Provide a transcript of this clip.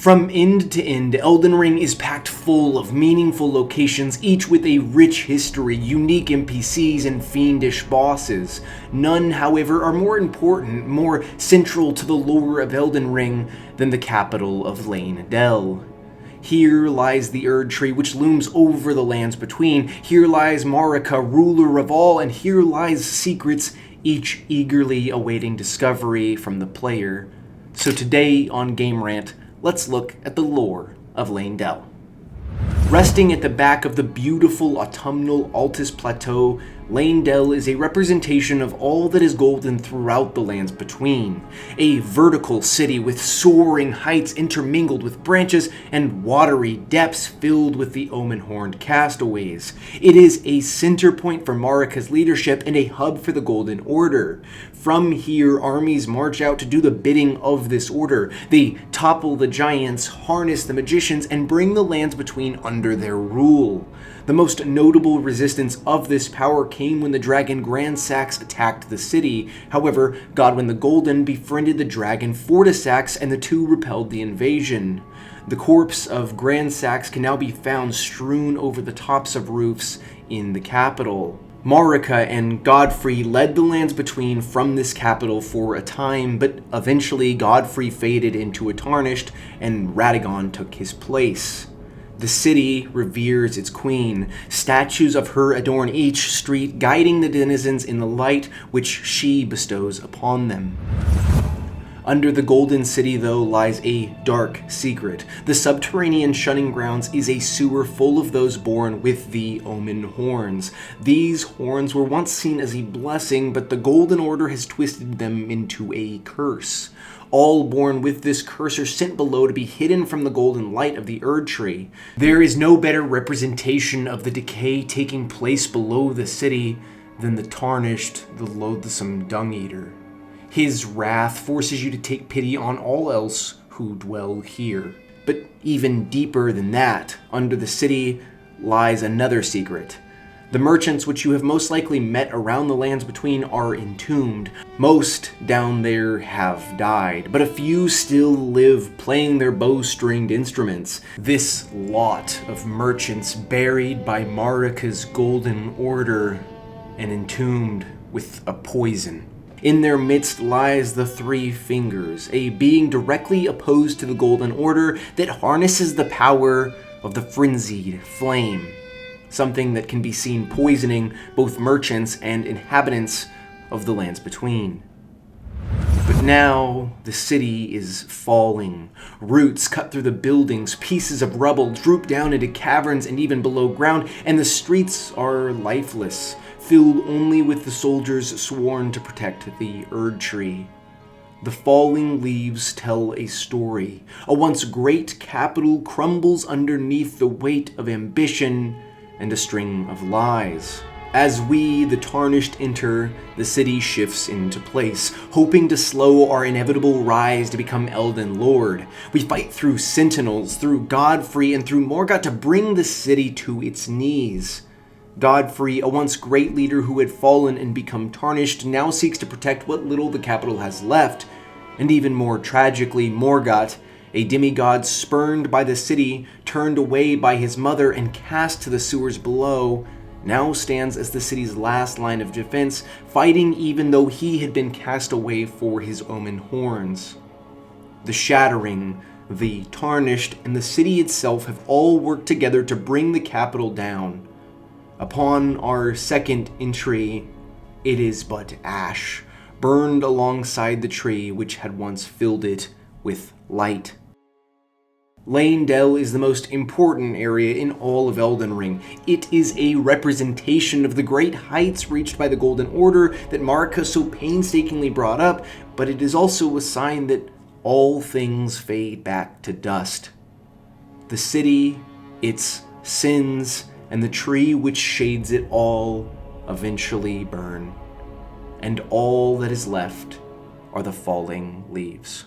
From end to end, Elden Ring is packed full of meaningful locations, each with a rich history, unique NPCs, and fiendish bosses. None, however, are more important, more central to the lore of Elden Ring than the capital of Leyndell. Here lies the Erd Tree, which looms over the lands between. Here lies Marika, ruler of all, and here lies secrets, each eagerly awaiting discovery from the player. So today on Game Rant, let's look at the lore of Leyndell. Resting at the back of the beautiful autumnal Altus Plateau, Leyndell is a representation of all that is golden throughout the lands between. A vertical city with soaring heights intermingled with branches and watery depths filled with the omen-horned castaways. It is a center point for Marika's leadership and a hub for the Golden Order. From here, armies march out to do the bidding of this order. They topple the giants, harness the magicians, and bring the lands between under their rule. The most notable resistance of this power came when the dragon Grandsax attacked the city. However, Godwyn the Golden befriended the dragon Fortisax, and the two repelled the invasion. The corpse of Grandsax can now be found strewn over the tops of roofs in the capital. Marika and Godfrey led the lands between from this capital for a time, but eventually Godfrey faded into a tarnished, and Radagon took his place. The city reveres its queen. Statues of her adorn each street, guiding the denizens in the light which she bestows upon them. Under the Golden City, though, lies a dark secret. The subterranean shunning grounds is a sewer full of those born with the omen horns. These horns were once seen as a blessing, but the Golden Order has twisted them into a curse. All born with this curse are sent below to be hidden from the golden light of the Erd Tree. There is no better representation of the decay taking place below the city than the tarnished, the loathsome Dung-Eater. His wrath forces you to take pity on all else who dwell here. But even deeper than that, under the city lies another secret. The merchants which you have most likely met around the lands between are entombed. Most down there have died, but a few still live playing their bow-stringed instruments. This lot of merchants buried by Marika's Golden Order and entombed with a poison. In their midst lies the Three Fingers, a being directly opposed to the Golden Order that harnesses the power of the frenzied flame. Something that can be seen poisoning both merchants and inhabitants of the lands between. But now the city is falling. Roots cut through the buildings, pieces of rubble droop down into caverns and even below ground, and the streets are lifeless, filled only with the soldiers sworn to protect the Erd Tree. The falling leaves tell a story. A once great capital crumbles underneath the weight of ambition and a string of lies. As we, the Tarnished, enter, the city shifts into place, hoping to slow our inevitable rise to become Elden Lord. We fight through Sentinels, through Godfrey, and through Morgott to bring the city to its knees. Godfrey, a once great leader who had fallen and become tarnished, now seeks to protect what little the capital has left. And even more tragically, Morgott, a demigod spurned by the city, turned away by his mother, and cast to the sewers below, now stands as the city's last line of defense, fighting even though he had been cast away for his omen horns. The Shattering, the Tarnished, and the city itself have all worked together to bring the capital down. Upon our second entry, it is but ash, burned alongside the tree which had once filled it with light. Leyndell is the most important area in all of Elden Ring. It is a representation of the great heights reached by the Golden Order that Marika so painstakingly brought up, but it is also a sign that all things fade back to dust. The city, its sins, and the tree which shades it all eventually burn, and all that is left are the falling leaves.